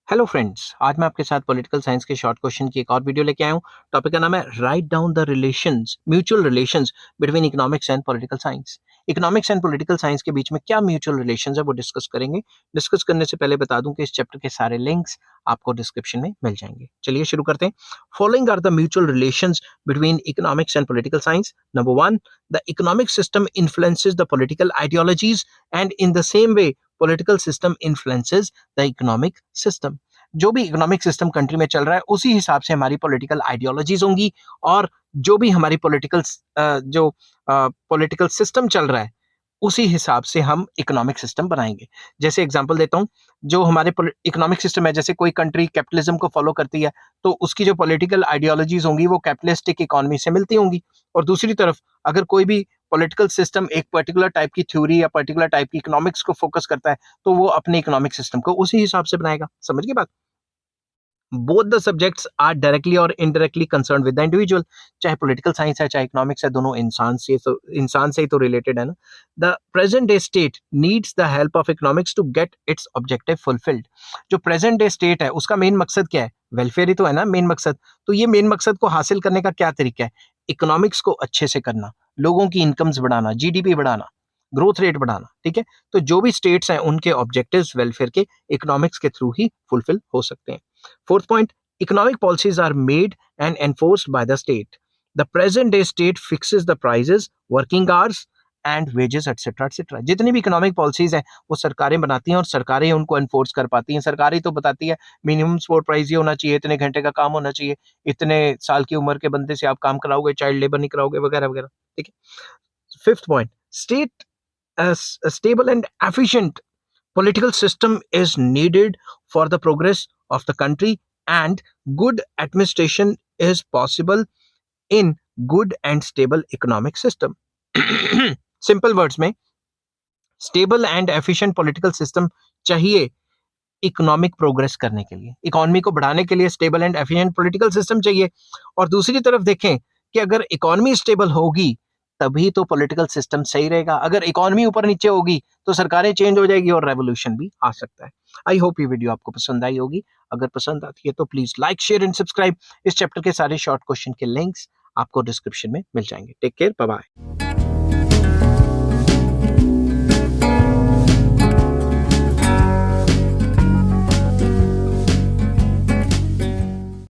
Hello friends, आज मैं आपके साथ पॉलिटिकल साइंस के शॉर्ट क्वेश्चन की एक और वीडियो लेके आया हूँ। टॉपिक का नाम है write down the relations, mutual relations between economics and political science. Economics and political science के बीच में क्या म्यूचुअल रिलेशंस है वो डिस्कस करेंगे। डिस्कस करने से पहले बता दूं कि इस चैप्टर के सारे लिंक्स आपको डिस्क्रिप्शन में मिल जाएंगे। चलिए शुरू करते हैं। Following are the mutual relations between economics and political science. Number one, the economic system influences the political ideologies and in the same way political system influences the economic system. जो भी economic system country में चल रहा है उसी हिसाब से हमारी पॉलिटिकल आइडियोलॉजीज होंगी, और जो भी हमारी पॉलिटिकल सिस्टम चल रहा है उसी हिसाब से हम इकोनॉमिक सिस्टम बनाएंगे। जैसे एग्जांपल देता हूं, जो हमारे इकोनॉमिक सिस्टम है, जैसे कोई कंट्री कैपिटलिज्म को फॉलो करती है तो उसकी जो पॉलिटिकल आइडियोलॉजीज होंगी वो कैपिटलिस्टिक इकोनॉमी से मिलती होंगी। और दूसरी तरफ अगर कोई भी पॉलिटिकल सिस्टम एक पर्टिकुलर टाइप की थ्योरी या पर्टिकुलर टाइप की इकोनॉमिक्स को फोकस करता है तो वो अपने इकोनॉमिक सिस्टम को उसी हिसाब से बनाएगा। समझ गए बात? Both the subjects are directly और indirectly concern with the individual. चाहे पॉलिटिकल साइंस है चाहे इकोनॉमिक्स है, दोनों इंसान से ही तो रिलेटेड है ना। The present day state needs the help of economics to get its objective fulfilled. जो प्रेजेंट डे स्टेट है उसका मेन मकसद क्या है? वेलफेयर ही तो है ना मेन मकसद। तो ये मेन मकसद को हासिल करने का क्या तरीका है? इकोनॉमिक्स को अच्छे से करना, लोगों की इनकम्स बढ़ाना, जीडीपी बढ़ाना, ग्रोथ रेट बढ़ाना। ठीक है, तो जो भी स्टेट्स हैं उनके ऑब्जेक्टिव्स वेलफेयर के इकोनॉमिक्स के थ्रू ही फुलफिल हो सकते हैं। Fourth point, economic policies are made and enforced by the state. The present day state fixes the prices, working hours and wages etc etc। जितनी भी इकोनॉमिक पॉलिसीज हैं वो सरकारें बनाती हैं और सरकारें उनको एनफोर्स कर पाती हैं। सरकारें तो बताती है मिनिमम सपोर्ट प्राइस ये होना चाहिए, इतने घंटे का काम होना चाहिए, इतने साल की उम्र के बंदे से आप काम कराओगे, चाइल्ड लेबर नहीं कराओगे, वगैरह वगैरह। ठीक है। Fifth point, state stable and efficient political system is needed for the progress of the country, and good administration is possible in good and stable economic system। Simple words में, stable and efficient political system चाहिए economic progress करने के लिए, economy को बढ़ाने के लिए stable and efficient political system चाहिए। और दूसरी तरफ देखें कि अगर इकोनॉमी स्टेबल होगी तभी तो पॉलिटिकल सिस्टम सही रहेगा। अगर इकोनॉमी ऊपर नीचे होगी तो सरकारें चेंज हो जाएगी और रेवोल्यूशन भी आ सकता है। आई होप ये वीडियो आपको पसंद आई होगी। अगर पसंद आती है तो please like, share and subscribe. इस चैप्टर के सारे शॉर्ट क्वेश्चन के लिंक्स आपको डिस्क्रिप्शन में मिल जाएंगे। Take care, bye bye.